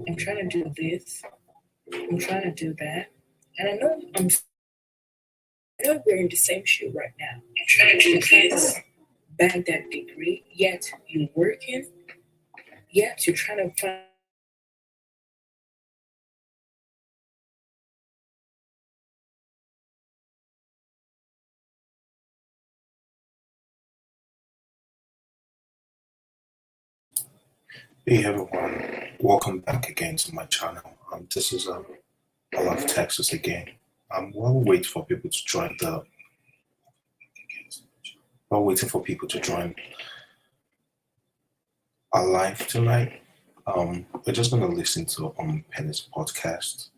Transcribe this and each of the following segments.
I'm trying to do this. I'm trying to do that. And I know we're in the same shoe right now. I'm trying to do this. Bag that degree, yet you're working, yet you're trying to find Hey everyone, welcome back again to my channel. This is I love Texas again. While we wait for people to join our live tonight, we're just gonna listen to Penny's podcast,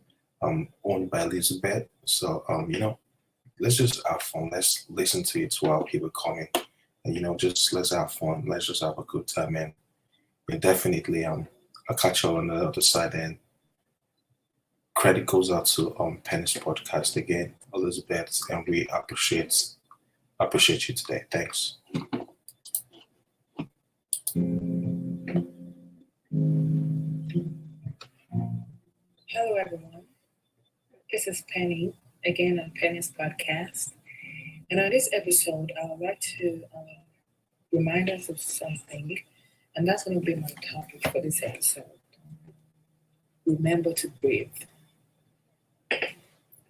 owned by Elizabeth. So let's just have fun. Let's listen to it while people come in, and just let's have fun. Let's just have a good time, and definitely I'll catch you on the other side. And credit goes out to Penny's podcast again, Elizabeth, and we appreciate you today. Thanks. hello everyone. This is Penny again on Penny's podcast. And on this episode, I would like to remind us of something, and that's going to be my topic for this episode. Remember to breathe.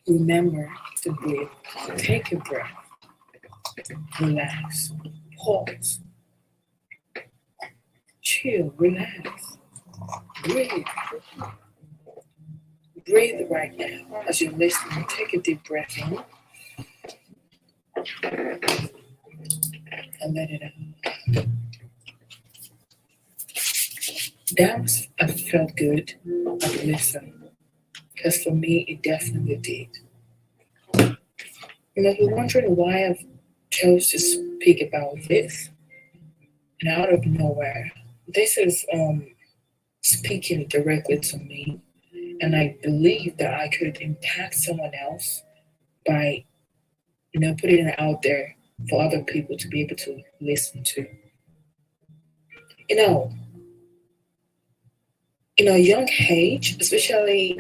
Remember to breathe. Take a breath. Relax. Pause. Chill. Relax. Breathe. Breathe right now as you're listening. Take a deep breath in and let it out. That felt good. I listened. Because for me, it definitely did. If you're wondering why I've chose to speak about this, and out of nowhere, this is speaking directly to me, and I believe that I could impact someone else by, putting it out there for other people to be able to listen to. In a young age, especially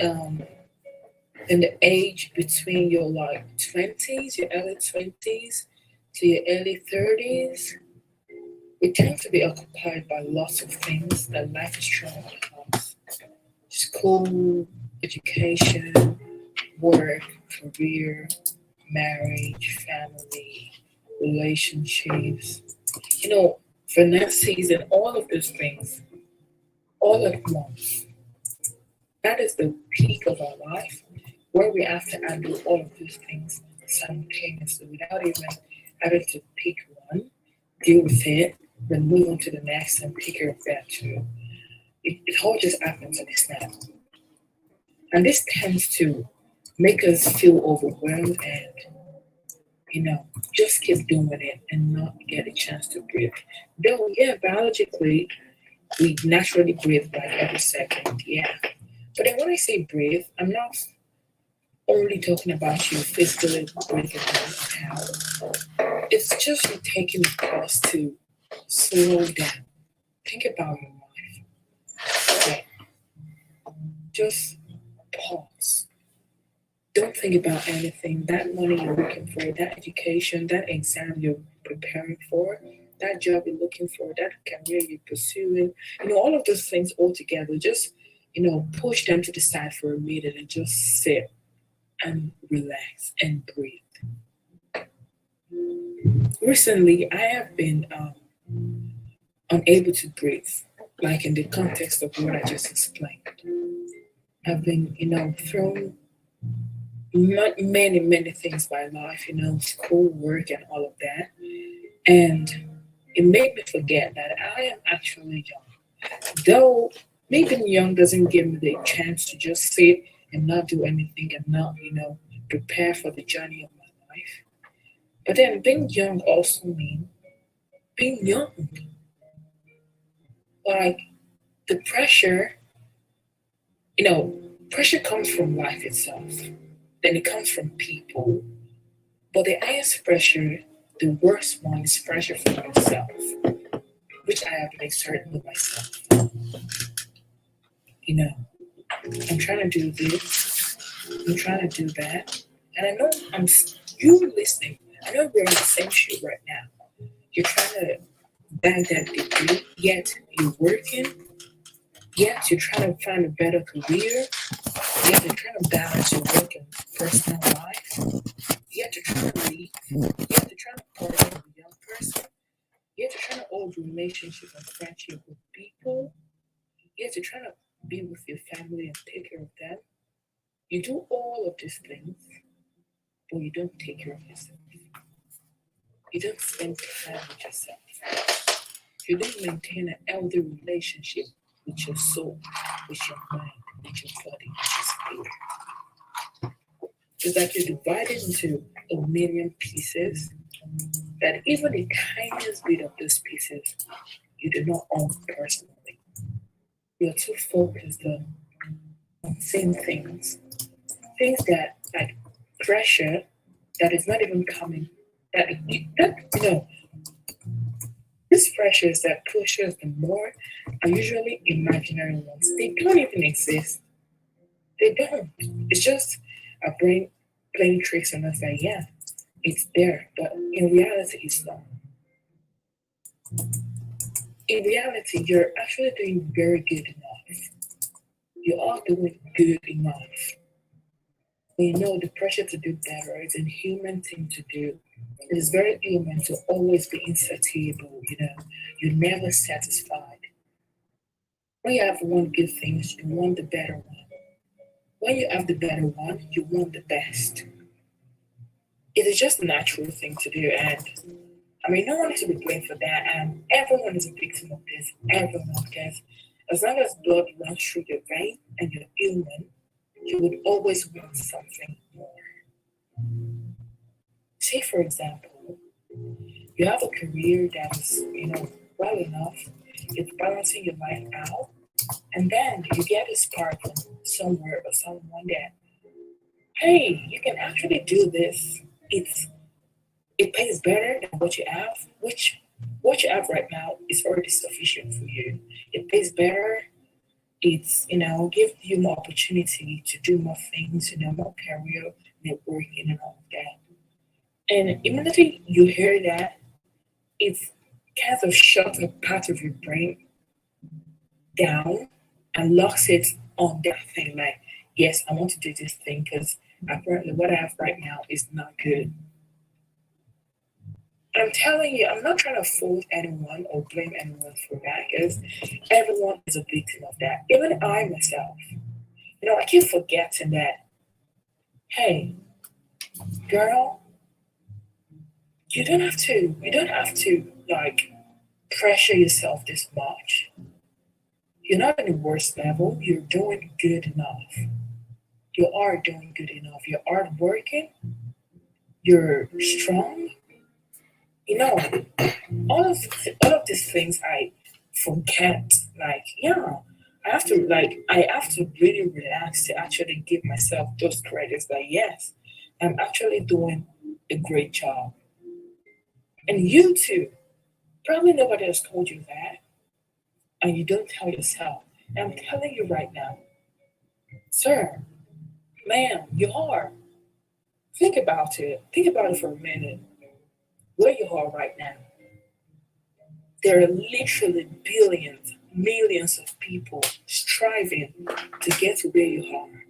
in the age between your 20s, your early 20s to your early 30s, we tend to be occupied by lots of things that life is throwing at us. School, education, work, career, marriage, family, relationships, finances, and all of those things all at once. That is the peak of our life, where we have to handle all of these things simultaneously without even having to pick one, deal with it, then move on to the next and pick care of that too. It all just happens in a snap. And this tends to make us feel overwhelmed and, just keep doing it and not get a chance to breathe. Though, yeah, biologically, we naturally breathe like every second, yeah. But then when I say breathe, I'm not only talking about you physically breathing out. It's just you taking the pause to slow down. Think about your life. Okay. Just pause. Don't think about anything. That money you're looking for, that education, that exam you're preparing for, that job you're looking for, that career you're pursuing, all of those things all together, just, push them to the side for a minute and just sit and relax and breathe. Recently, I have been unable to breathe, like in the context of what I just explained. I've been, thrown many, many things by life, school, work, and all of that. And it made me forget that I am actually young. Though me being young doesn't give me the chance to just sit and not do anything and not, prepare for the journey of my life. But then being young also means being young. Like the pressure, pressure comes from life itself. Then it comes from people. But the highest pressure, the worst one, is pressure from yourself, which I have been exerting with myself. You know, I'm trying to do this, I'm trying to do that. And I know you listening, I know we're in the same shoe right now. You're trying to bag that degree, yet you're working, yet you're trying to find a better career, yet you're trying to balance your work and personal life, yet you're trying to leave, yet you're trying to partner with a young person, yet you're trying to hold relationship and friendship with people, yet you're trying to be with your family and take care of them. You do all of these things, but you don't take care of yourself. You don't spend time with yourself. You don't maintain a healthy relationship with your soul, with your mind, with your body, with your spirit. It's like you're divided into a million pieces that even the tiniest bit of those pieces you do not own personally. You're too focused on seeing things that like pressure that is not even coming. That these pressures that push us the more are usually imaginary ones. They don't even exist. They don't. It's just a brain playing tricks on us that yeah, it's there, but in reality it's not. In reality, you're actually doing very good enough. You are doing good enough. You know the pressure to do better is a human thing to do. It is very human to always be insatiable, you're never satisfied. When you have one good thing, you want the better one. When you have the better one, you want the best. It is just a natural thing to do, and I mean, no one is to be blamed for that, and everyone is a victim of this. Everyone, because as long as blood runs through your vein and you're human, you would always want something more. Say, for example, you have a career that is, well enough, it's balancing your life out, and then you get a spark from somewhere or someone that, hey, you can actually do this. It pays better than what you have, which what you have right now is already sufficient for you. It pays better. It's gives you more opportunity to do more things, more career, networking, and all of that. And immediately you hear that, it's kind of shuts a part of your brain down and locks it on that thing. Like, yes, I want to do this thing because apparently what I have right now is not good. I'm telling you, I'm not trying to fault anyone or blame anyone for that because everyone is a victim of that. Even I myself, I keep forgetting that, hey, girl, you don't have to like pressure yourself this much. You're not in the worst level. You're doing good enough. You are doing good enough. You're hard working. You're strong. You know, all of these things I forget. Like, yeah, I have to really relax to actually give myself those credits. Like, yes, I'm actually doing a great job. And you too. Probably nobody has told you that, and you don't tell yourself. And I'm telling you right now, sir, ma'am, you are. Think about it. Think about it for a minute. Where you are right now. There are literally billions, millions of people striving to get to where you are.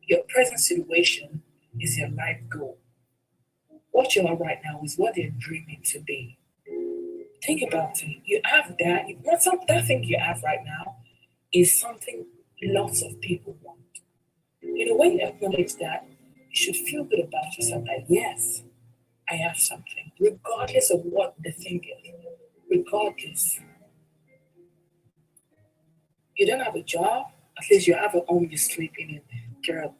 Your present situation is your life goal. What you are right now is what they're dreaming to be. Think about it. You have that. That thing you have right now is something lots of people want. When you acknowledge that, you should feel good about yourself. Like, yes, I have something, regardless of what the thing is. Regardless, you don't have a job, at least you have a home you're sleeping in. There are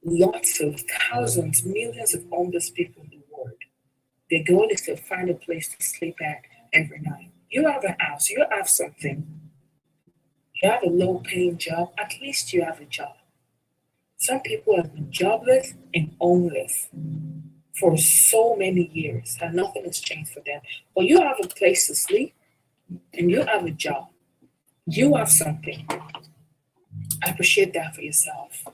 lots of thousands, millions of homeless people in the world. Their goal is to find a place to sleep at every night. You have a house, you have something. You have a low paying job, at least you have a job. Some people have been jobless and homeless for so many years and nothing has changed for them. But you have a place to sleep and you have a job. You have something. Appreciate that for yourself.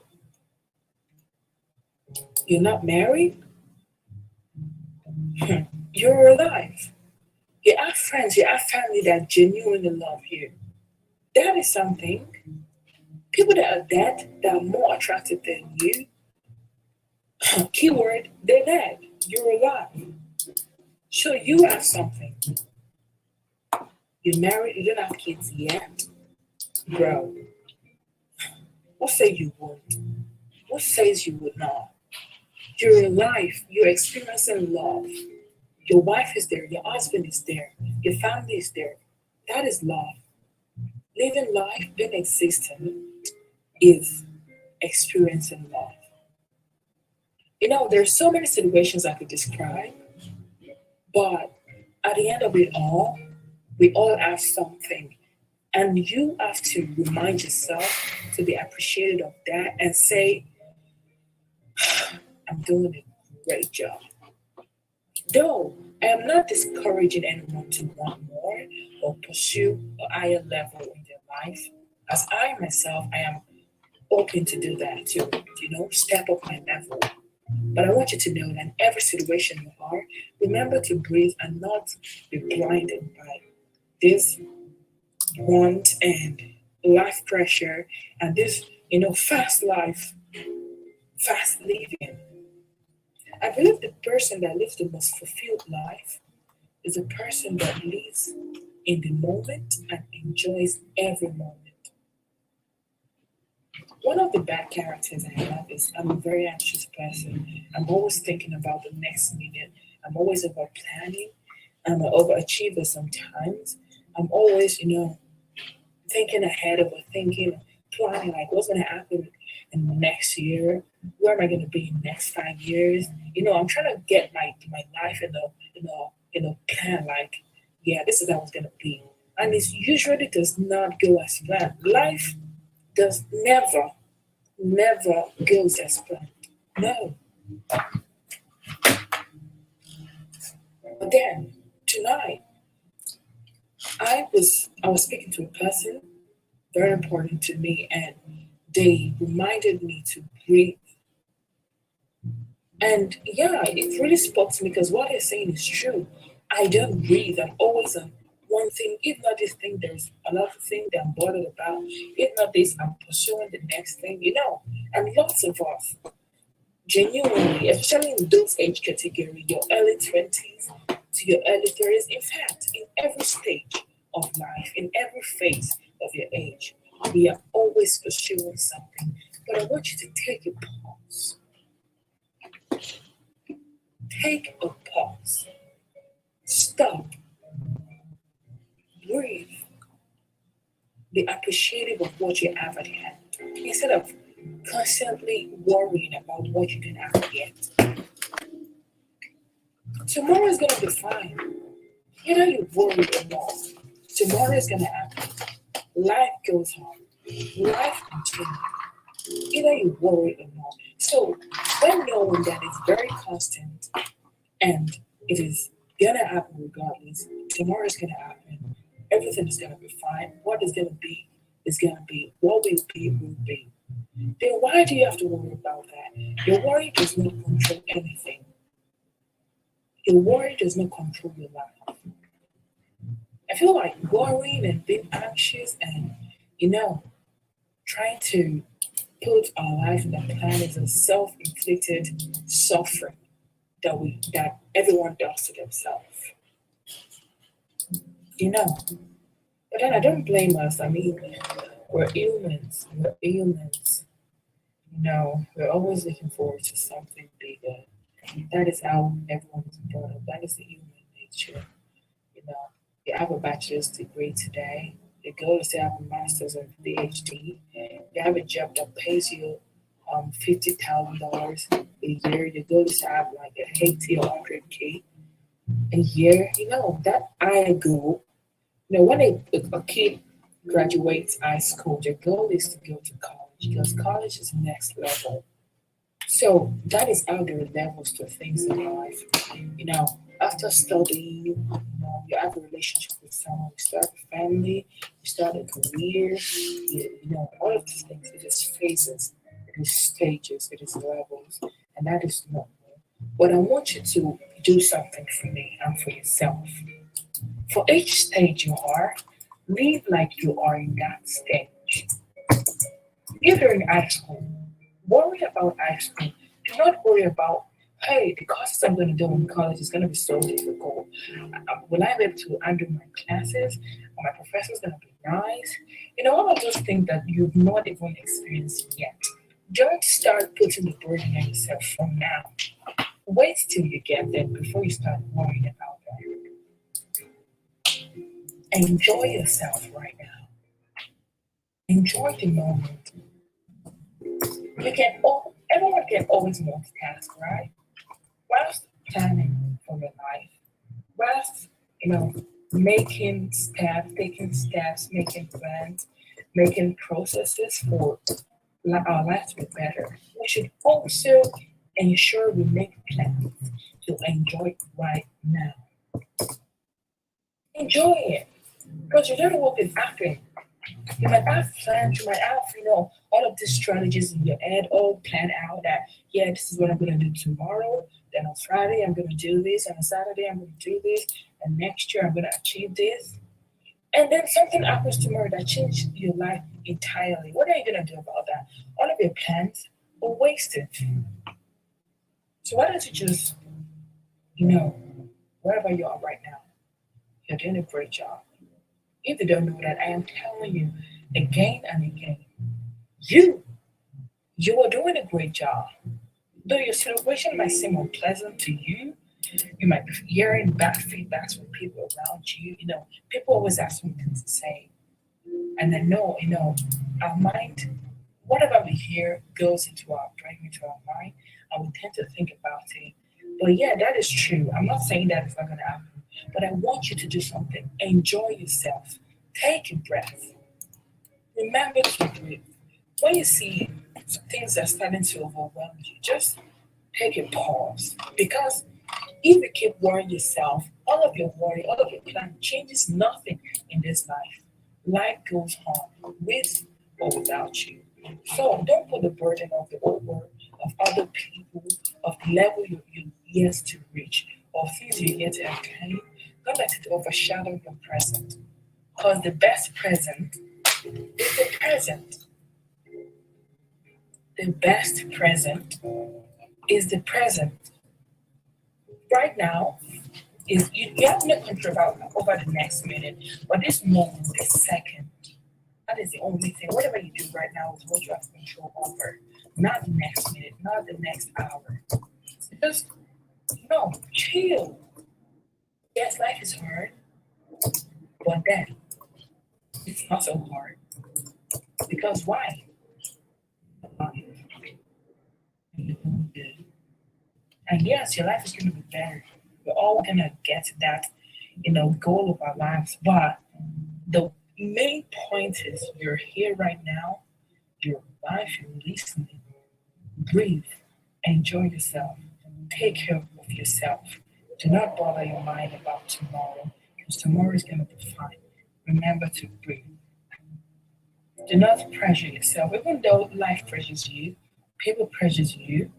You're not married? You're alive. You have friends, you have family that genuinely love you. That is something. People that are dead, that are more attractive than you, keyword, they're dead. You're alive. So you have something. You're married, you don't have kids yet. Bro, what say you would? What says you would not? You're alive. You're experiencing love. Your wife is there. Your husband is there. Your family is there. That is love. Living life, being existing, is experiencing love. There's so many situations I could describe, but at the end of it all, we all have something. And you have to remind yourself to be appreciative of that and say, I'm doing a great job. Though I am not discouraging anyone to want more or pursue a higher level in their life, as I myself, I am open to do that, to step up my level. But I want you to know that in every situation you are, remember to breathe and not be blinded by this want and life pressure and this, fast life, fast living. I believe the person that lives the most fulfilled life is a person that lives in the moment and enjoys every moment. One of the bad characters I have is I'm a very anxious person. I'm always thinking about the next minute. I'm always over planning. I'm an overachiever sometimes. I'm always, thinking ahead, overthinking, planning like what's gonna happen in the next year, where am I gonna be in the next 5 years? I'm trying to get my life in a plan like, yeah, this is how it's gonna be. And it usually does not go as planned. Life does never goes as planned. No. But then tonight I was speaking to a person very important to me, and they reminded me to breathe. And yeah, it really spoke to me because what they're saying is true. I don't breathe. I'm always on one thing. If not this thing, there's another thing that I'm bothered about. If not this, I'm pursuing the next thing, And lots of us, genuinely, especially in those age category, your early 20s to your early 30s, in fact, in every stage of life, in every phase of your age, we are always pursuing something. But I want you to take a pause. Take a pause. Stop. Breathe. Be appreciative of what you have at hand. Instead of constantly worrying about what you didn't have yet. Tomorrow is going to be fine. Either you worry or not. Tomorrow is going to happen. Life goes on. Life continues. Either you worry or not. So, when knowing that it's very constant and it is gonna happen regardless, tomorrow is gonna happen, everything is gonna be fine. What is gonna be is gonna be. What will be will be. Then why do you have to worry about that? Your worry does not control anything. Your worry does not control your life. I feel like worrying and being anxious and trying to put our life in a plan is a self-inflicted suffering that everyone does to themselves. You know. But then I don't blame us. I mean, we're humans. We're humans. We're always looking forward to something bigger. That is how everyone is brought up. That is the human nature. You know, you have a bachelor's degree today. Your goal is to have a master's or PhD. You have a job that pays you $50,000 a year. Your goal is to have like a 80 or 100K a year. That I goal. When a kid graduates high school, their goal is to go to college because college is next level. So that is how there are levels to things in life. After studying, you have a relationship with someone, you start a family, You start a career, all of these things. It is phases, it is stages, it is levels, and that is normal. But I want you to do something for me and for yourself. For each stage you are, live like you are in that stage. If you're in high school, worry about high school. Do not worry about, hey, the courses I'm going to do in college is going to be so difficult. Will I be able to handle my classes? Are my professors going to be nice? All of those things that you've not even experienced yet. Don't start putting the burden on yourself from now. Wait till you get there before you start worrying about that. Enjoy yourself right now. Enjoy the moment. Everyone can always multitask, right? Whilst planning for your life, whilst taking steps, making plans, making processes for our lives to be better. We should also ensure we make plans to enjoy it right now. Enjoy it because you don't know what can happen. You might have plans, you might have, all of these strategies in your head all planned out that, yeah, this is what I'm going to do tomorrow. Then on Friday, I'm going to do this. And on Saturday, I'm going to do this. And next year, I'm going to achieve this. And then something happens tomorrow that changes your life entirely. What are you going to do about that? All of your plans are wasted. So why don't you just, wherever you are right now, you're doing a great job. If you don't know that, I am telling you again and again, you are doing a great job. Though your situation might seem unpleasant to you, you might be hearing bad feedbacks from people around you. People always have something to say. And I know, our mind, whatever we hear goes into our brain, into our mind, and we tend to think about it. But yeah, that is true. I'm not saying that it's not going to happen, but I want you to do something. Enjoy yourself. Take a breath. Remember to breathe. When you see things that are starting to overwhelm you, just take a pause. Because if you keep worrying yourself, all of your worry, all of your plan changes nothing in this life. Life goes on with or without you. So don't put the burden of the old world, of other people, of the level you're yet to reach, of things you're yet to attain. Don't let it overshadow your present. Because the best present is the present. The best present is the present. Right now, you have no control over the next minute, but this moment, this second, that is the only thing. Whatever you do right now is what you have control over. Not the next minute, not the next hour. Just chill. Yes, life is hard, but then it's not so hard. Because why? You're doing good. And yes, your life is going to be better. We're all going to get to that, goal of our lives. But the main point is you're here right now. You're alive. You're listening. Breathe. Enjoy yourself. Take care of yourself. Do not bother your mind about tomorrow, because tomorrow is going to be fine. Remember to breathe. Do not pressure yourself. Even though life pressures you, people pressures you,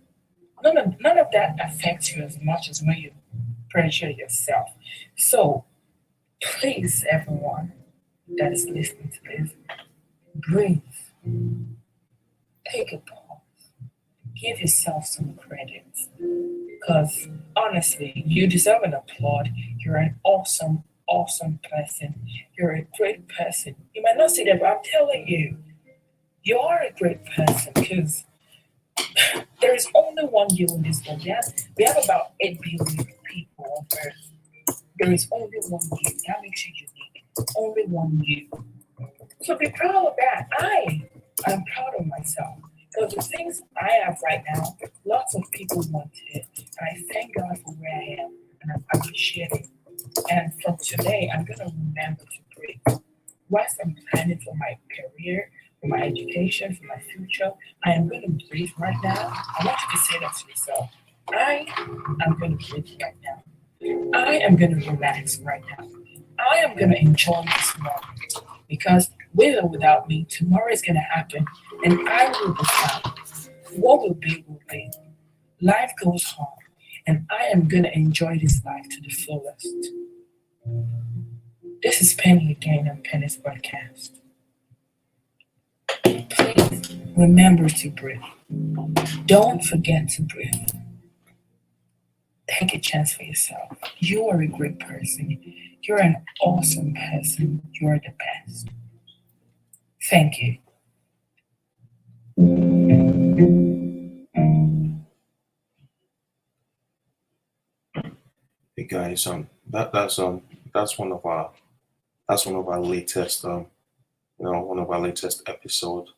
none of that affects you as much as when you pressure yourself. So please, everyone that is listening to this, breathe. Take a pause. Give yourself some credit. Because honestly, you deserve an applaud. You're an awesome, awesome person. You're a great person. You might not see that, but I'm telling you, you are a great person because there is only one you in this world. We have about 8 billion people on earth. There is only one you. That makes you unique. Only one you. So be proud of that. I am proud of myself. Because the things I have right now, lots of people want it. And I thank God for where I am. And I appreciate it. And from today, I'm going to remember to breathe. Whilst I'm planning for my career, for my education, for my future, I am going to breathe right now. I want you to say that to yourself. I am going to breathe right now. I am going to relax right now. I am going to enjoy this moment. Because with or without me, tomorrow is going to happen and I will be fine. What will be, will be. Life goes on and I am going to enjoy this life to the fullest. This is Penny again on Penny's podcast. Please remember to breathe. Don't forget to breathe. Take a chance for yourself. You are a great person. You're an awesome person. You're the best. Thank you. Hey guys, that's one of our latest one of our latest episode.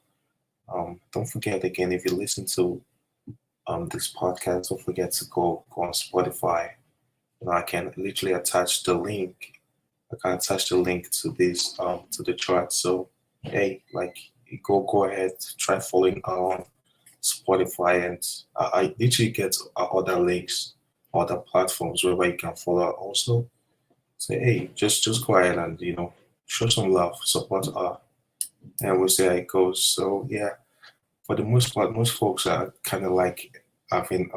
Don't forget again, if you listen to this podcast, don't forget to go on Spotify. I can literally attach the link. I can attach the link to this to the chart. So hey, like go ahead, try following on Spotify, and I literally get other links, other platforms wherever you can follow also. Say hey, just go ahead and show some love, support her, and we'll see how it goes. So yeah, for the most part, most folks are kind of like having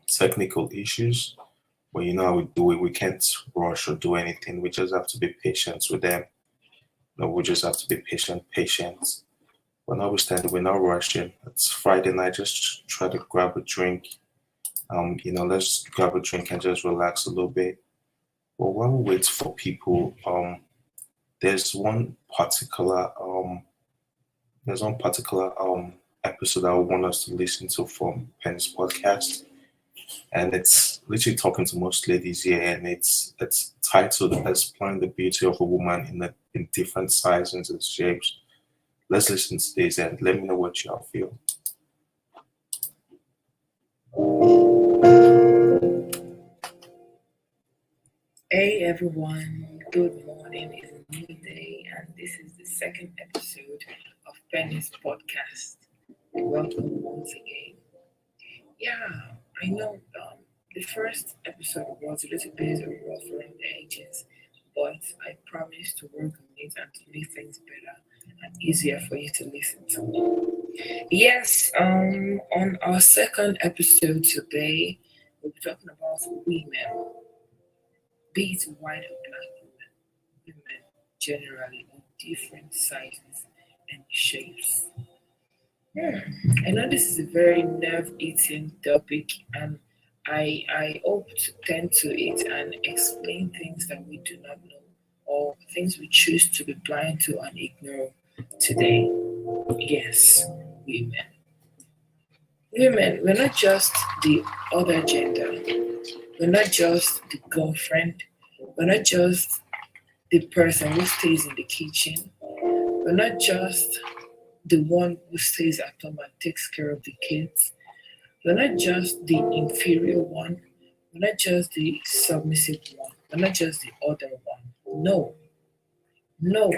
technical issues. But you know how we do it. We can't rush or do anything. We just have to be patient with them. No, we just have to be patient. But notwithstanding, we're not rushing. It's Friday night. Just try to grab a drink. Let's grab a drink and just relax a little bit. But while we wait for people, there's one particular episode I want us to listen to from Pen's podcast, and it's literally talking to most ladies here, and it's titled "Exploring the Beauty of a Woman in Different Sizes and Shapes." Let's listen to this and let me know what y'all feel. Hey everyone, good morning. It's a new day, and this is the second episode of Penny's podcast. Welcome once again. Yeah, I know the first episode was a little bit rough around the edges, but I promise to work on it and to make things better and easier for you to listen to. Yes, on our second episode today, we'll be talking about women, be it white or black women generally of different sizes and shapes. I know this is a very nerve-eating topic, and I hope to tend to it and explain things that we do not know or things we choose to be blind to and ignore today. Yes, women. Women, we're not just the other gender. We're not just the girlfriend. We're not just the person who stays in the kitchen. We're not just the one who stays at home and takes care of the kids. We're not just the inferior one. We're not just the submissive one. We're not just the other one. No, no.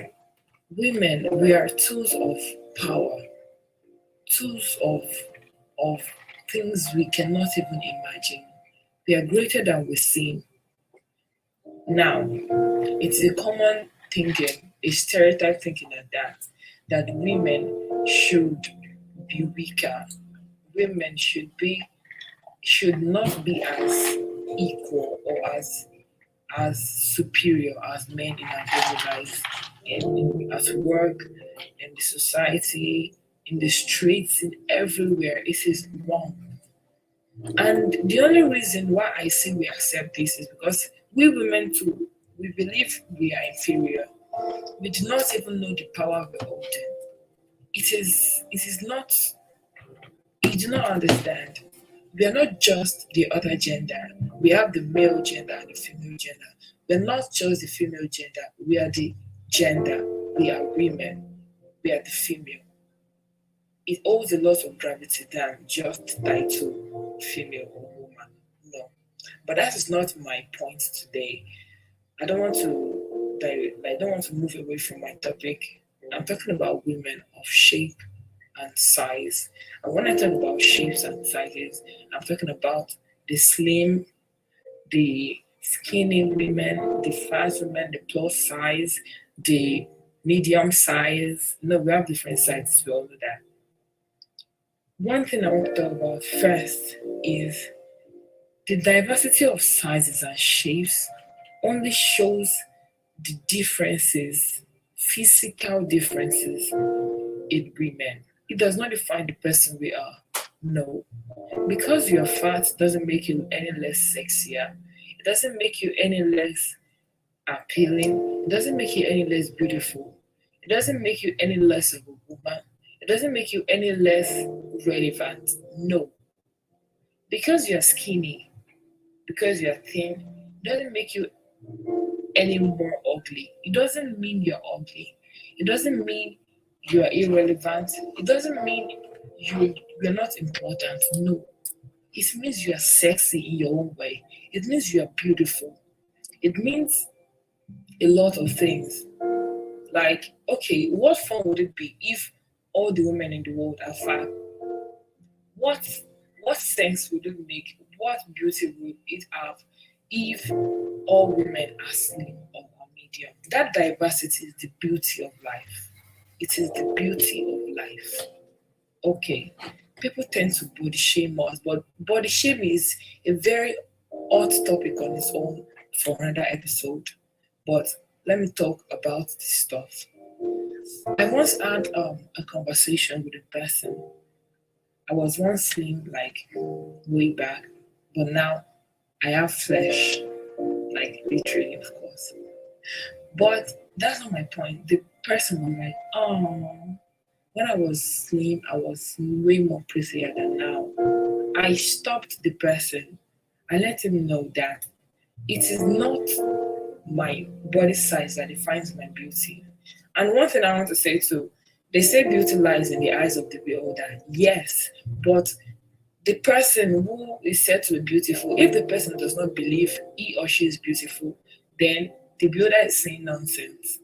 Women, we are tools of power, tools of things we cannot even imagine. We are greater than we seem. Now, it's a common thinking, a stereotype thinking at that women should be weaker. Women should not be as equal or as superior as men in our daily lives, at work, in the society, in the streets, in everywhere. It is wrong. And the only reason why I say we accept this is because we women too, we believe we are inferior. We do not even know the power we hold. It is not, you do not understand. We are not just the other gender. We have the male gender and the female gender. We're not just the female gender. We are the gender. We are women. We are the female. It holds a lot of gravity than just title female or woman. No. But that is not my point today. I don't want to move away from my topic. I'm talking about women of shape and size. And when I talk about shapes and sizes, I'm talking about the slim, the skinny women, the fat women, the plus size, the medium size. No, we have different sizes. We all know that. One thing I want to talk about first is the diversity of sizes and shapes only shows the differences, physical differences in women. It does not define the person we are. No. Because you're fat doesn't make you any less sexier. It doesn't make you any less appealing. It doesn't make you any less beautiful. It doesn't make you any less of a woman. It doesn't make you any less relevant. No. Because you're skinny, because you're thin, it doesn't make you any more ugly. It doesn't mean you're ugly. It doesn't mean you are irrelevant. It doesn't mean you're not important. No. It means you are sexy in your own way. It means you are beautiful. It means a lot of things. Like, okay, what fun would it be if all the women in the world are fat? What what sense would it make? What beauty would it have if all women are slim or medium? That diversity is the beauty of life. It is the beauty of life. Okay, people tend to body shame us, but body shame is a very hot topic on its own for another episode. But let me talk about this stuff. I once had a conversation with a person. I was once slim, like way back, but now I have flesh, like literally, of course. But that's not my point. The person was like, oh, when I was slim, I was way more prettier than now. I stopped the person. I let him know that it is not my body size that defines my beauty. And one thing I want to say too, they say beauty lies in the eyes of the beholder. Yes, but the person who is said to be beautiful, if the person does not believe he or she is beautiful, then the beholder is saying nonsense.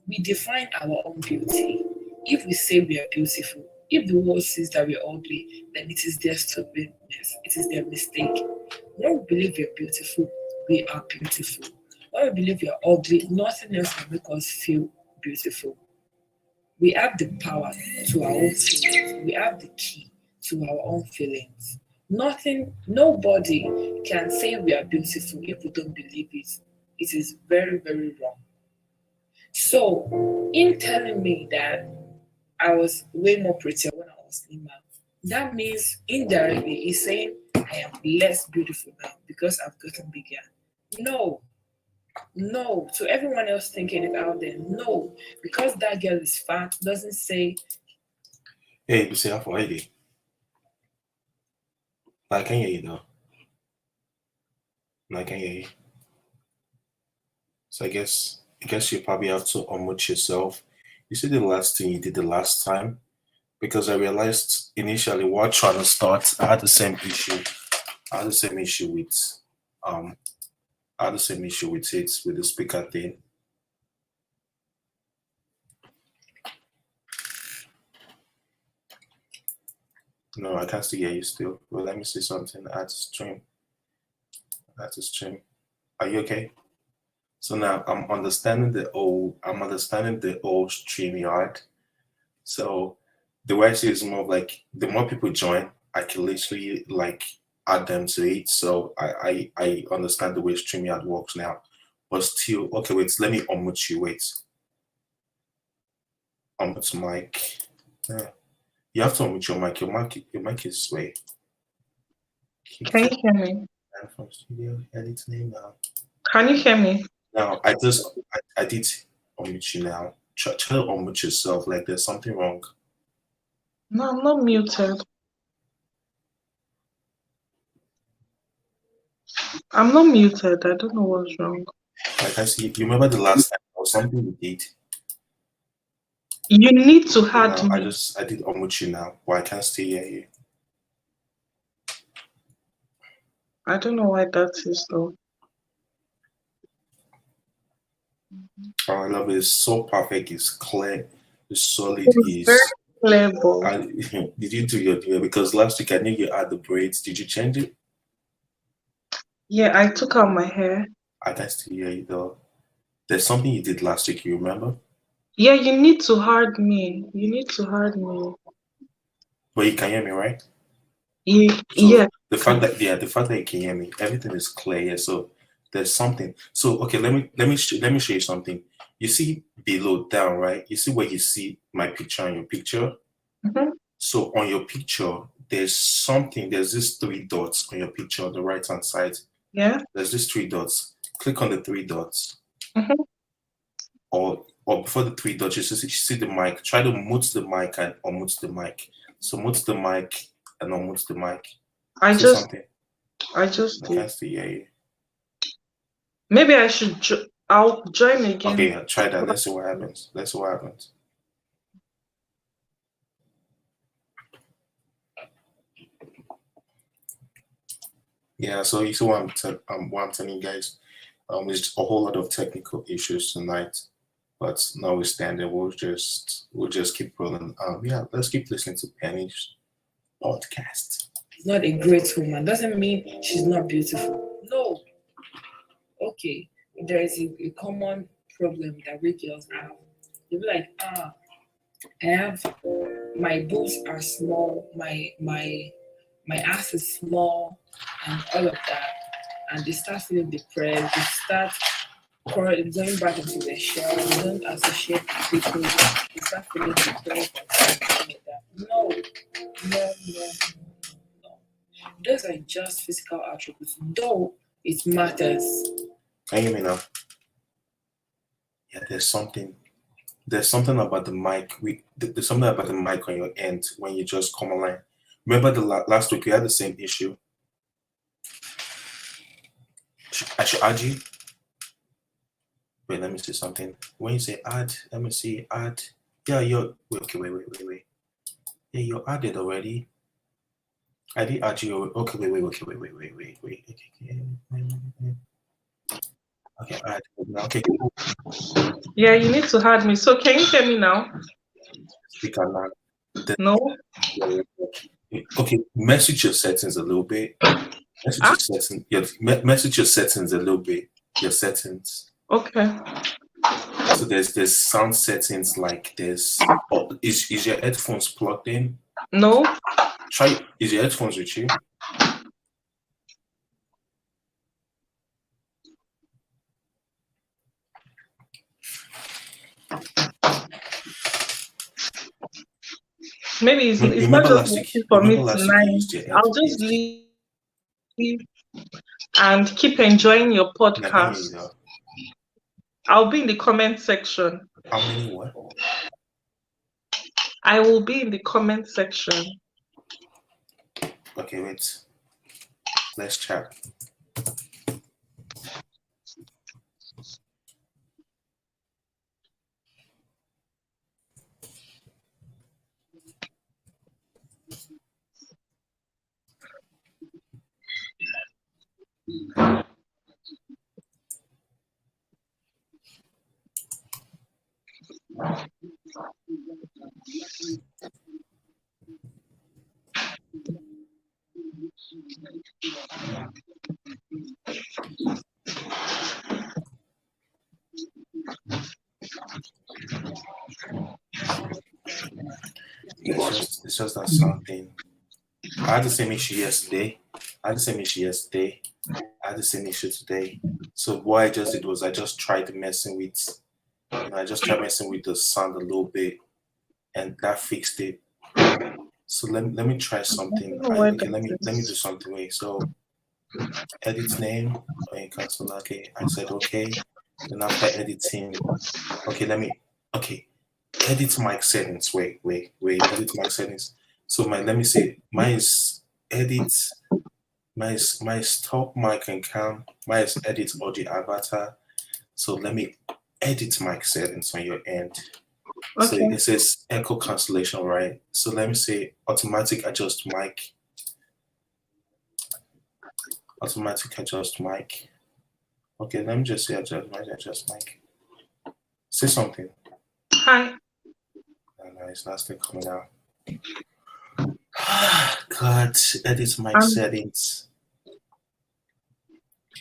We define our own beauty. If we say we are beautiful, if the world says that we are ugly, then it is their stupidness, it is their mistake. When we believe we are beautiful, we are beautiful. When we believe we are ugly, nothing else can make us feel beautiful. We have the power to our own feelings. We have the key to our own feelings. Nothing, nobody can say we are beautiful if we don't believe it. It is very, very wrong. So, in telling me that I was way more prettier when I was slimmer, that means indirectly he's saying I am less beautiful now because I've gotten bigger. No, no. To everyone else thinking it out there, no. Because that girl is fat doesn't say Hey, you say that for lady. I can hear you though. I can hear you. So I guess you probably have to unmute yourself. You said the last thing you did the last time because I realized initially while trying to start, I had the same issue. I had the same issue with um I had the same issue with it with the speaker thing. No, I can't still hear you still. Well, let me see something. I had to stream. I had to stream. Are you okay? So now I'm understanding the old StreamYard. So the way I see it is more of like the more people join, I can literally like add them to it. So I understand the way StreamYard works now. But still, okay, wait, let me unmute you. Wait. Unmute mic. Yeah. You have to unmute your mic is way. Keep Can you hear me? from studio edit name now. Can you hear me? Now I did unmute you now. Try to unmute yourself like there's something wrong. No, I'm not muted. I'm not muted. I don't know what's wrong. Like I see, you remember the last time or something we did? You need to Okay, add now me. I did unmute you now, but I can't still hear you. I don't know why that is though. Oh, I love it. It's so perfect. It's clear. It's solid. It's very Is clever. did you do your deal? Because last week I knew you had the braids. Did you change it? Yeah, I took out my hair. I can still hear you though. There's something you did last week. You remember? Yeah, you need to hard me. You need to hard me. But you can hear me, right? Yeah. So the fact that you can hear me, everything is clear. Yeah. So there's something. So okay, let me show you something. You see below down, right? You see where you see my picture on your picture. Mhm. So on your picture, there's something. There's these three dots on your picture on the right hand side. Yeah. There's these three dots. Click on the three dots, Mhm. or before the three dots, you see the mic. Try to mute the mic and unmute the mic. So mute the mic and unmute the mic. I Say just something. I did. can't still hear you. Maybe I should. I'll join Okay, again. yeah, try that. Let's see what happens. Let's see what happens. Yeah, so you see what I'm telling you guys. It's a whole lot of technical issues tonight, but notwithstanding, we'll just keep rolling. Yeah, let's keep listening to Penny's podcast. She's not a great woman. Doesn't mean she's not beautiful. No. Okay. There is a common problem that we girls have. You'll be like, I have my boobs are small, my ass is small, and all of that. And they start feeling depressed. They start going back into their shell. They don't associate with people. They start feeling depressed and something like that. No, no, no, no. Those are just physical attributes, though it matters. Can you hear me now? Yeah, there's something about the mic. There's something about the mic on your end when you just come online. Remember the last week we had the same issue. I should add you. Wait, let me see something. When you say add, let me see add. Yeah, you're okay. Wait. Yeah, you're added already. I did add you. Okay, wait. Okay, add. Okay, Yeah, you need to hard me. So can you hear me now? speaker now. No. Okay, message your settings a little bit. Message your settings a little bit. Your settings. Okay. So there's sound settings like this. Oh, is your headphones plugged in? No. Is your headphones with you? Maybe it's not Remember just last week? working for me Remember last week you tonight. used your I'll just headphones. leave and keep enjoying your I can hear podcast. you though. I'll be in the comment section. How many what? I will be in the comment section. Okay, wait. Let's chat. It's just that something. I had the same issue yesterday. I had the same issue today. So what I just did was I just tried messing with the sound a little bit, and that fixed it. So let me try something. Let me do something. Wait, so edit name. Okay, I said okay. Then after editing, okay, edit mic settings. Wait, edit mic settings. So let me say mine is edit. My stop mic and cam. Mine is edit audio avatar. So let me edit mic settings on your end. So Okay. it says echo cancellation, right? So let me say automatic adjust mic. Automatic adjust mic. Okay, let me just say adjust mic. Say something. Hi. No, it's not still coming out. God, edit mic settings.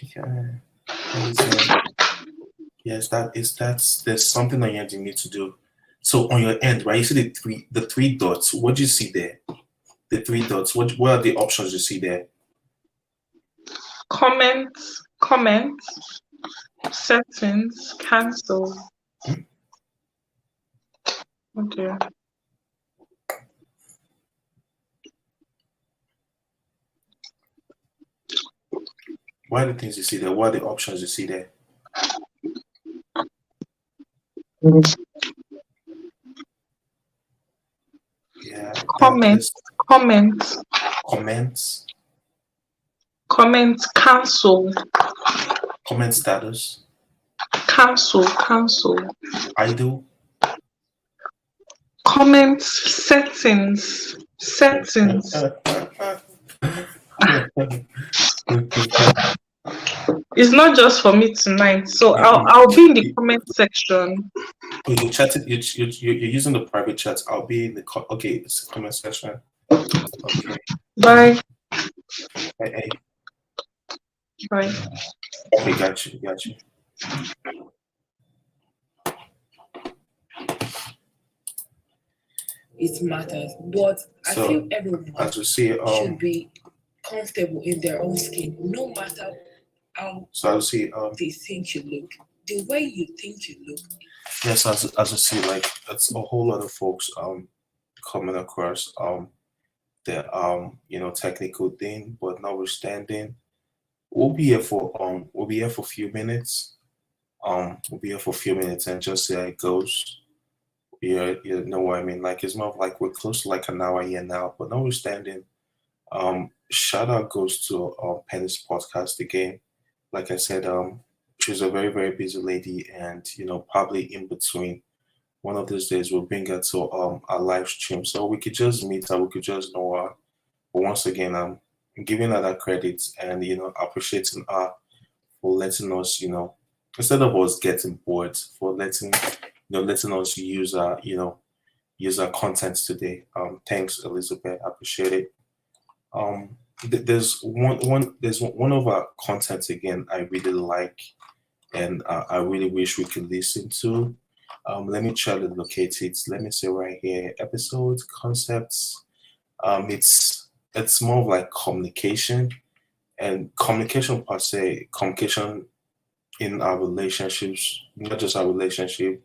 Okay. Yes, there's something that you need to do. So on your end, right, you see the three dots. What do you see there? The three dots. What are the options you see there? Comment, settings, cancel. Hmm? Okay. What are the things you see there? What are the options you see there? Yeah, Comment, this comment, comments, comment, cancel, comment status, cancel. idle. Comment, settings. It's not just for me tonight, so you, I'll be in the comment section. you chat it. You're using the private chat. I'll be in the okay. It's the comment section. Okay. Bye. Hey. Bye. Okay, got you. It matters, but I So feel everyone as we see, should be comfortable in their own skin, no matter how so as we see, they think you look. The way you think you look. yes, as we see, like it's a whole lot of folks coming across the technical thing, but notwithstanding, we'll be here for a few minutes. We'll be here for a few minutes and just see how it goes. You know what I mean? Like it's more of like we're close to like an hour here now, but notwithstanding, shout out goes to Penny's podcast again. Like I said, she's a very, very busy lady, and probably in between one of these days we'll bring her to our live stream so we could just meet her, we could just know her. But once again, I'm giving her that credit and appreciating her for letting us, instead of us getting bored, for letting us use our content today. Thanks, Elizabeth. I appreciate it. There's one of our contents again I really like, and I really wish we could listen to. Let me try to locate it. Let me see right here. Episodes, concepts. It's more of like communication, and communication per se, communication in our relationships, not just our relationship,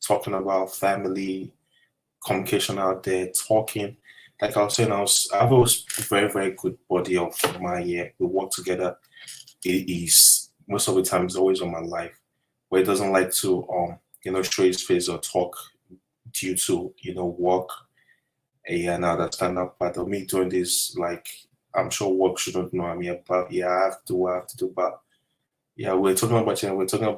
talking about family, communication out there, talking. Like I was saying, I have a very, very good body of mine here. We work together. It is most of the time it's always on my life. But it doesn't like to show his face or talk due to, work. And I understand that part of me doing this, like I'm sure work shouldn't know I'm here, but yeah, I have to do but yeah, we're talking about we're talking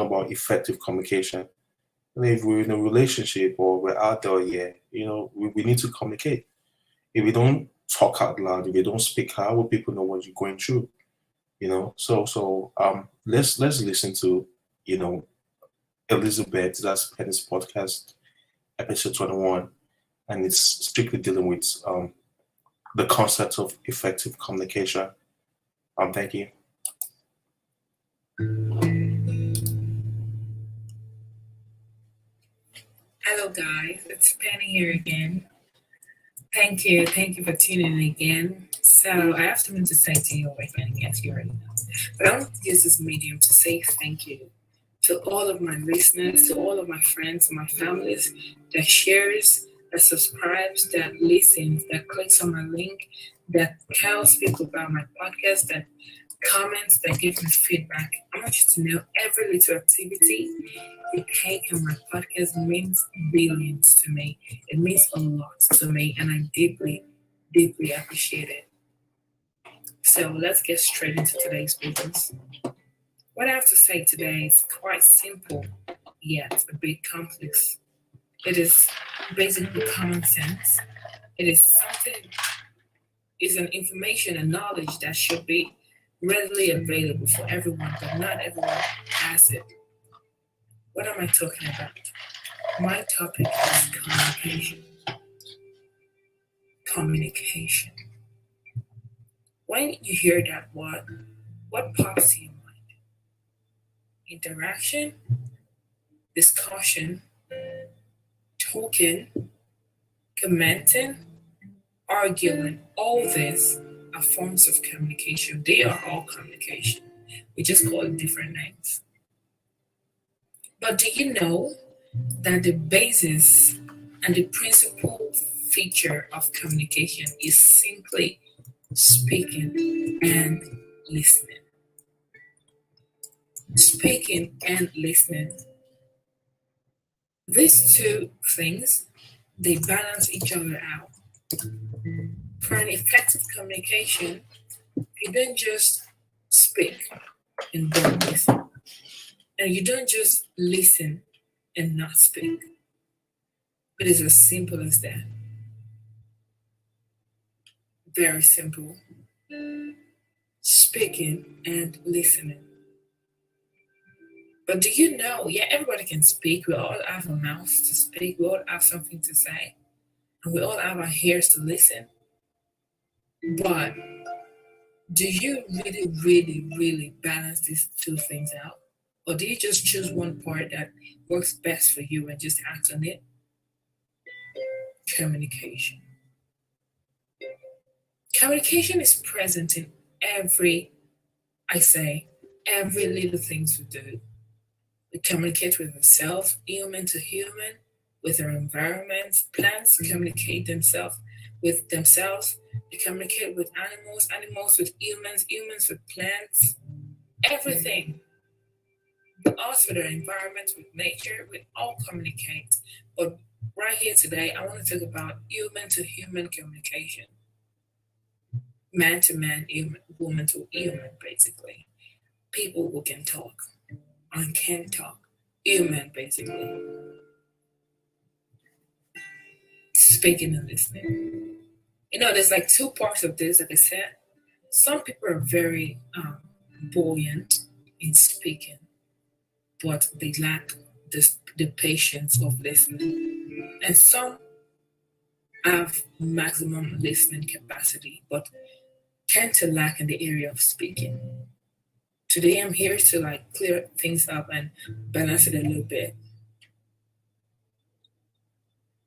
about effective communication. And if we're in a relationship or we're out there, yeah, we need to communicate. If we don't talk out loud, if we don't speak, how will people know what you're going through? So let's listen to you know Elizabeth. That's Penny's podcast, episode 21, and it's strictly dealing with the concept of effective communication. Thank you. Hello, guys. It's Penny here again. Thank you for tuning in again. So I have something to say to you, and yes, you already know. But I want to use this medium to say thank you to all of my listeners, to all of my friends, my families that shares, that subscribes, that listens, that clicks on my link, that tells people about my podcast, that comments, that give me feedback. I want you to know every little activity you take on my podcast means billions to me. It means a lot to me, and I deeply, deeply appreciate it. So let's get straight into today's business. What I have to say today is quite simple, yet a bit complex. It is basically common sense. It is something, is an information and knowledge that should be readily available for everyone, but not everyone has it. What am I talking about? My topic is communication. Communication. When you hear that word, what pops to your mind? Interaction, discussion, talking, commenting, arguing, all these are forms of communication. They are all communication. We just call it different names. But do you know that the basis and the principal feature of communication is simply speaking and listening? Speaking and listening. These two things, they balance each other out. For an effective communication, you don't just speak and don't listen. And you don't just listen and not speak. It is as simple as that. Very simple. Speaking and listening. But do you know, yeah, everybody can speak. We all have a mouth to speak. We all have something to say. And we all have our ears to listen. But do you really, really, really balance these two things out? Or do you just choose one part that works best for you and just act on it? Communication. Communication is present in every little things we do. We communicate with ourselves, human to human, with our environments. Plants communicate themselves with themselves. They communicate with animals, animals with humans, humans with plants. Everything. Us with our environment, with nature, we all communicate. But right here today, I want to talk about human to human communication. Man to man, human, woman to human, basically. People who can talk and can talk. Human, basically. Speaking and listening. You know, there's like two parts of this, like I said. Some people are very buoyant in speaking, but they lack the patience of listening. And some have maximum listening capacity, but tend to lack in the area of speaking. Today I'm here to like clear things up and balance it a little bit.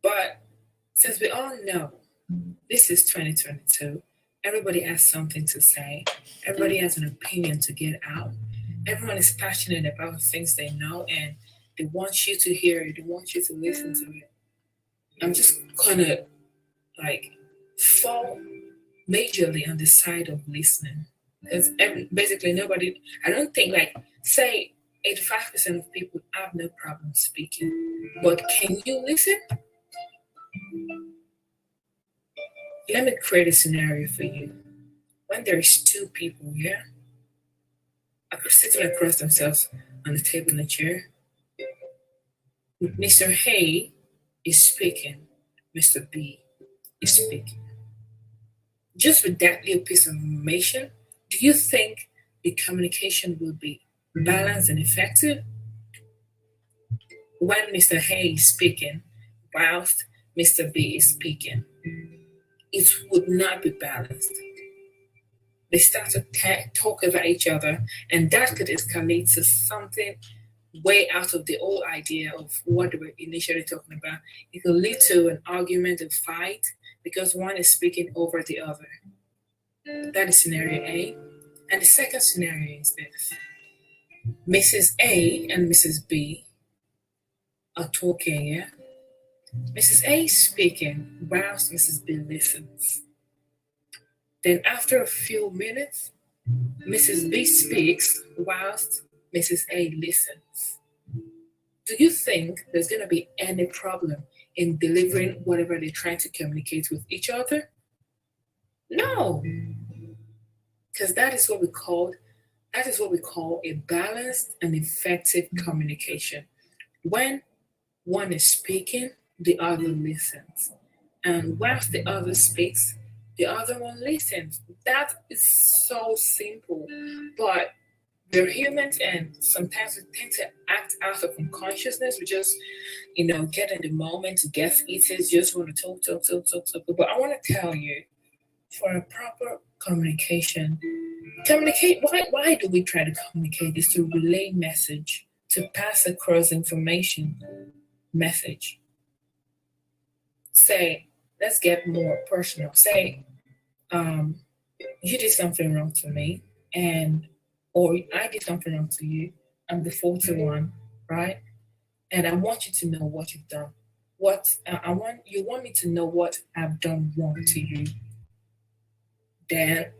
But since we all know this is 2022, everybody has something to say, everybody has an opinion to get out, everyone is passionate about things they know and they want you to hear it, they want you to listen to it. I'm just gonna like fall majorly on the side of listening. Because basically nobody, I don't think like, say 85% of people have no problem speaking, but can you listen? Let me create a scenario for you. When there's two people here, sitting across themselves on the table in a chair, Mr. A is speaking, Mr. B is speaking. Just with that little piece of information, do you think the communication will be balanced and effective? When Mr. A is speaking, whilst Mr. B is speaking, it would not be balanced. They start to talk over each other, and that could escalate to something way out of the old idea of what they were initially talking about. It could lead to an argument, a fight, because one is speaking over the other. That is scenario A. And the second scenario is this. Mrs. A and Mrs. B are talking, yeah? Mrs. A is speaking whilst Mrs. B listens. Then after a few minutes, Mrs. B speaks whilst Mrs. A listens. Do you think there's going to be any problem in delivering whatever they're trying to communicate with each other? No. Because that is what we call a balanced and effective communication. When one is speaking, the other listens. And whilst the other speaks, the other one listens. That is so simple. But we're humans and sometimes we tend to act out of unconsciousness. We just, get in the moment to get it, just want to talk. But I want to tell you, for a proper communicate. Why do we try to communicate? Is to relay message to pass across information, message. Say, let's get more personal. Say, you did something wrong to me, or I did something wrong to you. I'm the faulty one, right? And I want you to know what you've done. You want me to know what I've done wrong to you. Then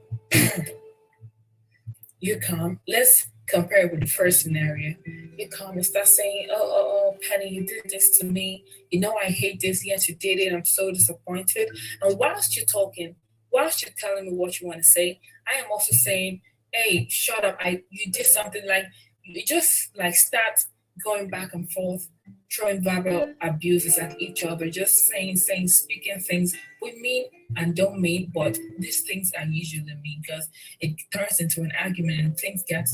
you come. Let's compare it with the first scenario. You come and start saying, oh, Penny, you did this to me. You know I hate this. Yes, you did it. I'm so disappointed. And whilst you're talking, whilst you're telling me what you want to say, I am also saying, hey, shut up. You did something like you just like start going back and forth, throwing verbal abuses at each other, just saying, speaking things we mean and don't mean, but these things are usually mean because it turns into an argument and things get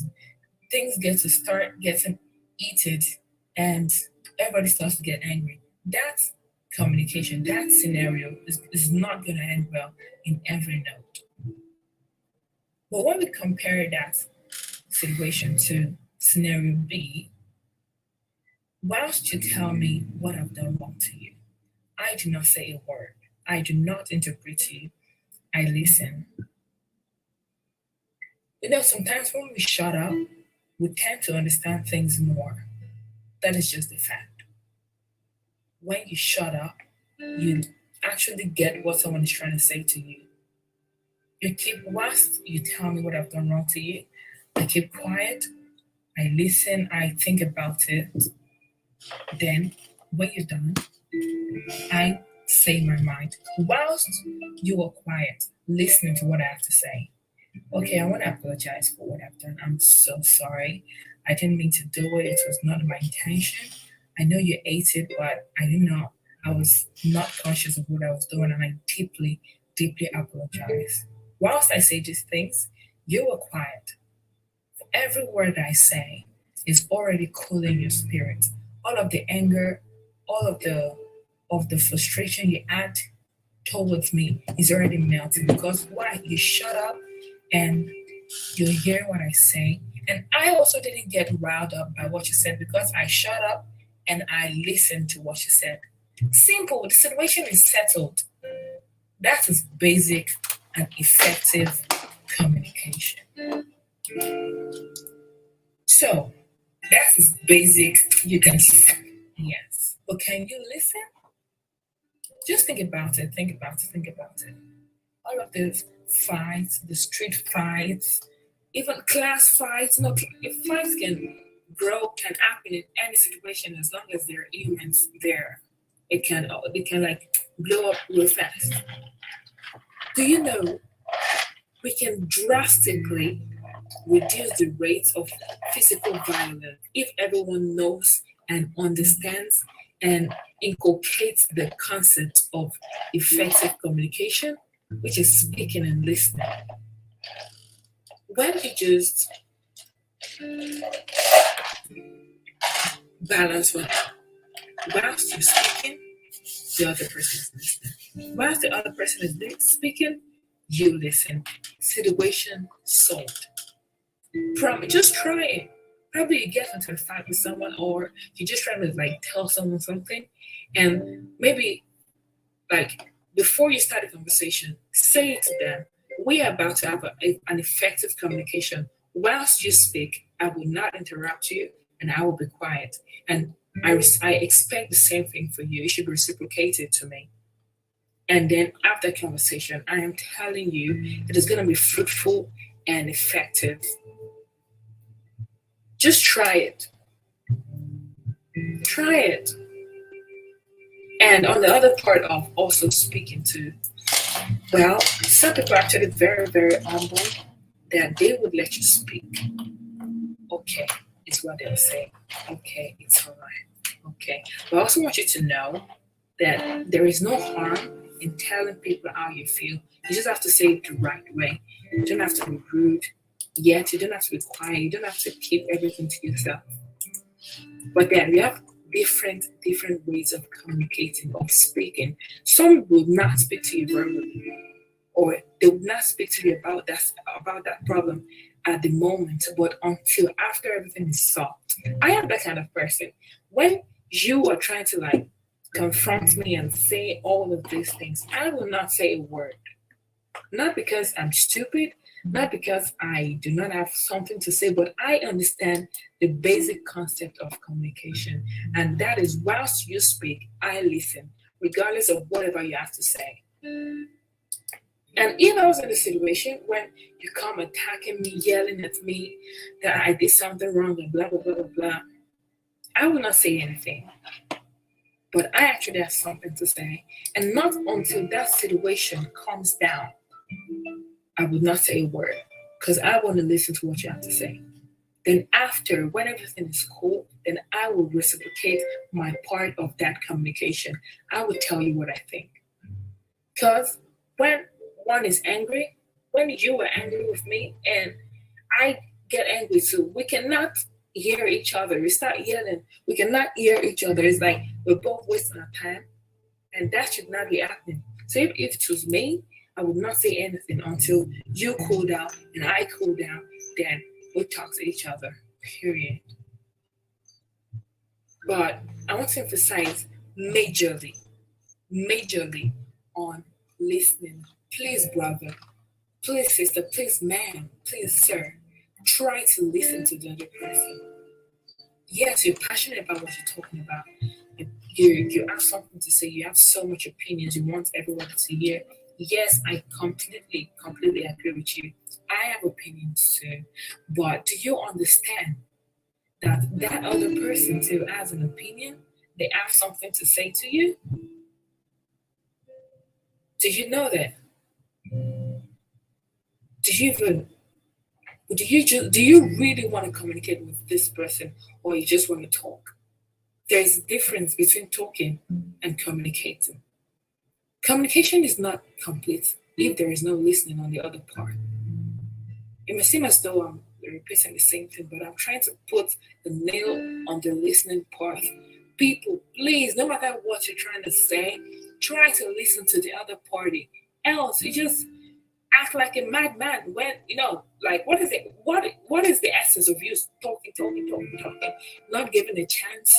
to start getting heated and everybody starts to get angry. That's communication. That scenario is not going to end well in every note. But when we compare that situation to scenario B, whilst you tell me what I've done wrong to you, I do not say a word. I do not interpret you. I listen. Sometimes when we shut up, we tend to understand things more. That is just the fact. When you shut up, you actually get what someone is trying to say to you. Whilst you tell me what I've done wrong to you, I keep quiet, I listen, I think about it. Then, when you're done, I say my mind. Whilst you are quiet, listening to what I have to say. Okay, I want to apologize for what I've done. I'm so sorry. I didn't mean to do it. It was not my intention. I know you ate it, but I did not. I was not conscious of what I was doing, and I deeply, deeply apologize. Whilst I say these things, you are quiet. For every word I say is already cooling your spirit. All of the anger, all of the frustration you add towards me is already melting because why? You shut up and you hear what I say. And I also didn't get riled up by what you said because I shut up and I listened to what you said. Simple. The situation is settled. That is basic and effective communication. So, that is basic. You can say yes. But can you listen? Just think about it. Think about it. All of the fights, the street fights, even class fights. If fights can happen in any situation as long as there are humans there. It can like blow up real fast. Do you know we can drastically reduce the rates of physical violence if everyone knows and understands and inculcates the concept of effective communication, which is speaking and listening. When you just balance whilst you're speaking, the other person is listening. Whilst the other person is speaking, you listen. Situation solved. Just try it. Probably you get into a fight with someone or you're just trying to like tell someone something and maybe like before you start a conversation, say it to them. We are about to have an effective communication. Whilst you speak, I will not interrupt you and I will be quiet. And I expect the same thing for you. It should be reciprocated to me. And then after conversation, I am telling you it is going to be fruitful and effective. Just try it. Try it. And on the other part of also speaking to, well, some people are actually very, very humble that they would let you speak. Okay, it's what they'll say. Okay, it's all right. Okay. But I also want you to know that there is no harm in telling people how you feel. You just have to say it the right way. You don't have to be rude, yet you don't have to be quiet. You don't have to keep everything to yourself. But then we have different ways of communicating, of speaking. Some will not speak to you verbally, or they will not speak to you about that problem. at the moment, but until after everything is solved. I am that kind of person. When you are trying to like confront me and say all of these things, I will not say a word. Not because I'm stupid, not because I do not have something to say, but I understand the basic concept of communication. And that is, whilst you speak, I listen, regardless of whatever you have to say. And if I was in a situation when you come attacking me, yelling at me that I did something wrong and blah, blah, blah, blah, blah, I will not say anything. But I actually have something to say. And not until that situation calms down, I would not say a word because I want to listen to what you have to say. Then after, when everything is cool, then I will reciprocate my part of that communication. I will tell you what I think. Because when one is angry, when you are angry with me and I get angry too, we cannot hear each other. We start yelling. We cannot hear each other. It's like we're both wasting our time, and that should not be happening. So if it was me, I would not say anything until you cool down and I cool down. Then we talk to each other. Period. But I want to emphasize majorly on listening. Please, brother, please, sister, please, ma'am, please, sir, try to listen to the other person. Yes, you're passionate about what you're talking about. You have something to say. You have so much opinions. You want everyone to hear. Yes, I completely agree with you. I have opinions too. But do you understand that that other person too has an opinion? They have something to say to you? Do you know that? Do you really want to communicate with this person, or you just want to talk? There's a difference between talking and communicating. Communication is not complete if there is no listening on the other part. It may seem as though I'm repeating the same thing, but I'm trying to put the nail on the listening part. People, please, no matter what you're trying to say, try to listen to the other party. Else, you just act like a madman when, like, what is it? What is the essence of you talking, not giving a chance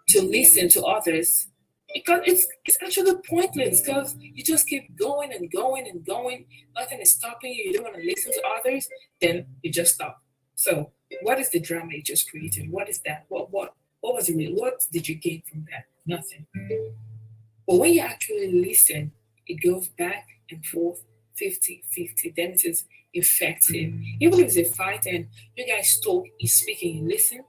to listen to others? Because it's actually pointless because you just keep going and going and going. Nothing is stopping you. You don't want to listen to others, then you just stop. So what is the drama you just created? What is that? What was it? What did you gain from that? Nothing. But when you actually listen, it goes back and forth 50-50. Then it is effective. Even if it's a fight and you guys talk, you speak and you listen,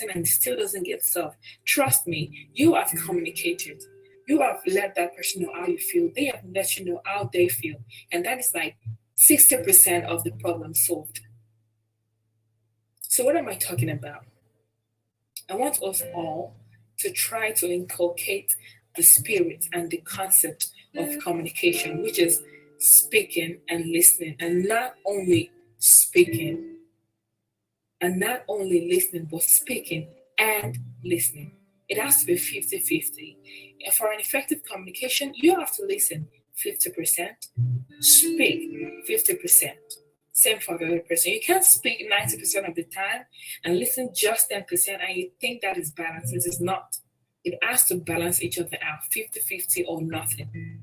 and it still doesn't get solved. Trust me, you have communicated. You have let that person know how you feel. They have let you know how they feel. And that is like 60% of the problem solved. So what am I talking about? I want us all to try to inculcate the spirit and the concept of communication, which is speaking and listening, and not only speaking and not only listening, but speaking and listening. It has to be 50-50. And for an effective communication, you have to listen 50%, speak 50%. Same for the other person. You can't speak 90% of the time and listen just 10%, and you think that is balance. It is not. It has to balance each other out, 50-50 or nothing.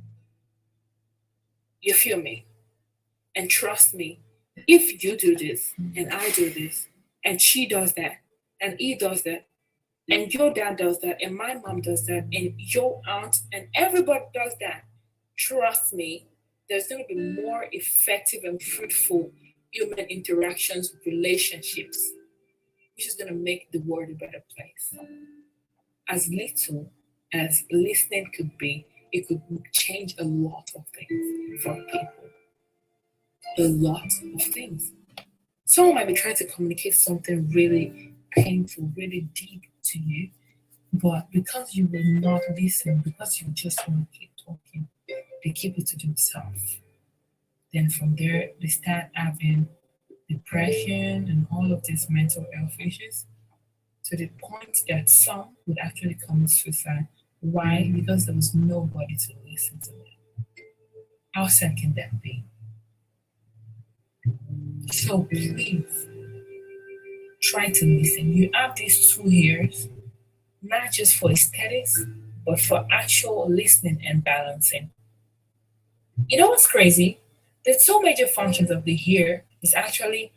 You feel me? And trust me, if you do this, and I do this, and she does that, and he does that, and your dad does that, and my mom does that, and your aunt, and everybody does that, trust me, there's going to be more effective and fruitful human interactions, relationships, which is going to make the world a better place. As little as listening could be, it could change a lot of things for people. A lot of things. Someone might be trying to communicate something really painful, really deep to you, but because you will not listen, because you just want to keep talking, they keep it to themselves. Then from there, they start having depression and all of these mental health issues to the point that some would actually commit suicide. Why? Because there was nobody to listen to them. How sad can that be? So please try to listen. You have these 2 years, not just for aesthetics, but for actual listening and balancing. You know what's crazy? The two major functions of the ear is actually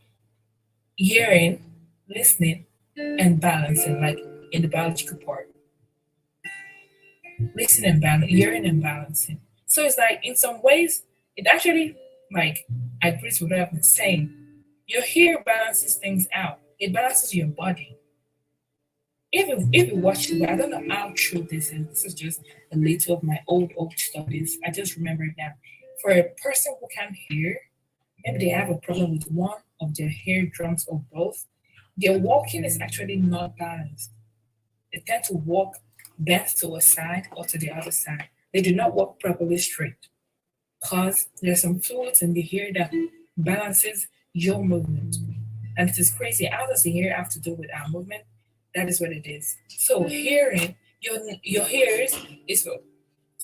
hearing, listening, and balancing, like in the biological part. Listening and hearing and balancing. So it's like in some ways, it actually like agrees with what I've been saying. Your hair balances things out. It balances your body. If you watch it, I don't know how true this is. This is just a little of my old studies. I just remember it now. For a person who can hear, maybe they have a problem with one of their hair drums or both, their walking is actually not balanced. They tend to walk bent to a side or to the other side. They do not walk properly straight because there's some fluids in the hair that balances your movement. And it is crazy. How does the hair have to do with our movement? That is what it is. So hearing your ears is for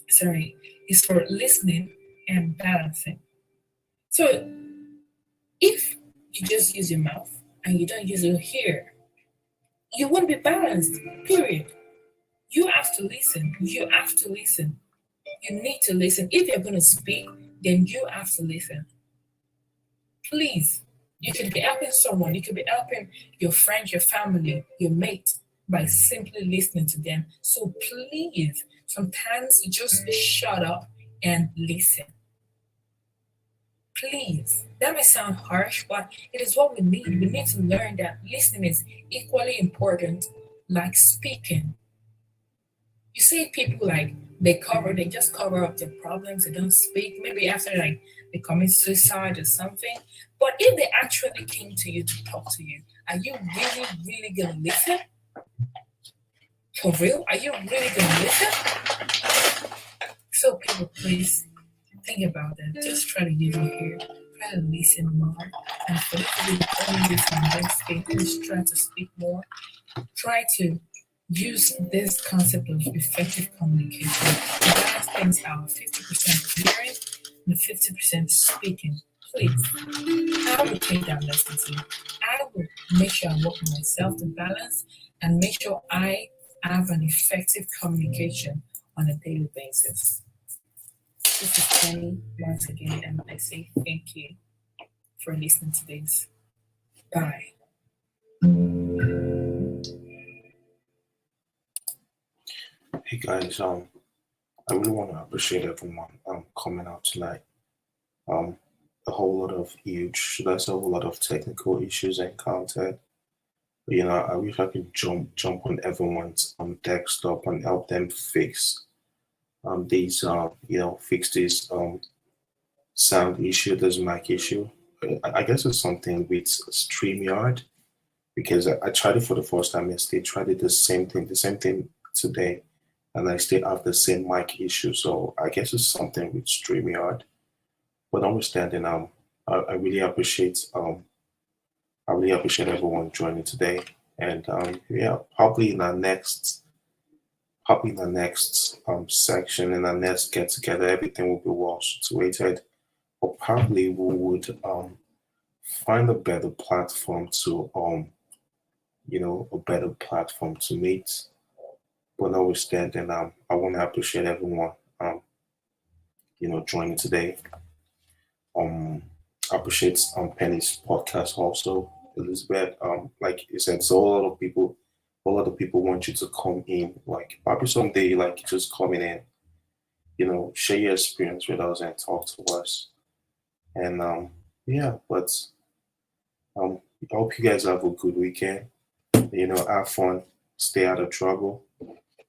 sorry is for listening and balancing. So if you just use your mouth and you don't use your ear, you won't be balanced. Period. You have to listen. You have to listen. You need to listen. If you're going to speak, then you have to listen. Please. You could be helping someone. You could be helping your friend, your family, your mate by simply listening to them. So please, sometimes just shut up and listen. Please. That may sound harsh, but it is what we need. We need to learn that listening is equally important like speaking. You see people like they just cover up their problems, they don't speak, maybe after like they commit suicide or something. But if they actually came to you to talk to you, are you really gonna listen? For real? Are you really gonna listen? So people, please think about that. Just try to use your ear, try to listen more. And for you to be only this one next thing, please try to speak more. Try to use this concept of effective communication to balance things out 50% hearing and 50% speaking. Please, I will take that lesson to you. I will make sure I work on myself to balance and make sure I have an effective communication on a daily basis. This is Penny once again, and I say thank you for listening to this. Bye. Hey guys, I really want to appreciate everyone coming out tonight. Um, a whole lot of a whole lot of technical issues encountered. But, I wish I could jump on everyone's desktop and help them fix these fix this sound issue, this mic issue. I guess it's something with StreamYard because I tried it for the first time yesterday. Tried it the same thing today, and I still have the same mic issue. So I guess it's something with StreamYard. But understanding, I really appreciate everyone joining today, and yeah, probably in the next section in our next get together, everything will be well situated. Or probably we would find a better platform to a better platform to meet. But notwithstanding, I want to appreciate everyone joining today. Um, I appreciate Penny's podcast also, Elizabeth. Like you said, so a lot of people want you to come in. Like probably someday, like just coming in, share your experience with us and talk to us. And yeah, but I hope you guys have a good weekend. Have fun, stay out of trouble.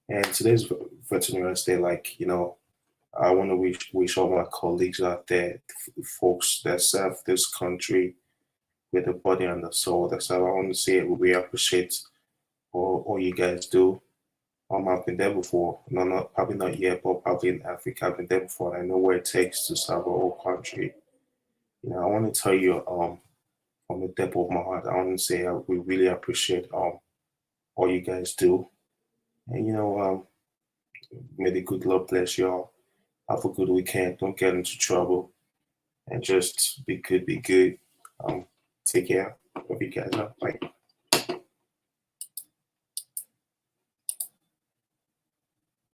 And today's Veterinary Day, like I want to wish all my colleagues out there, folks that serve this country with the body and the soul. That's how I want to say it. We appreciate all you guys do. I've been there before. No, not probably not yet, but probably in Africa. I've been there before. I know what it takes to serve a whole country. I want to tell you from the depth of my heart. I want to say we really appreciate all you guys do. And may the good Lord bless y'all. Have a good weekend. Don't get into trouble. And just be good, be good. Um, Take care. Hope you guys are. Bye.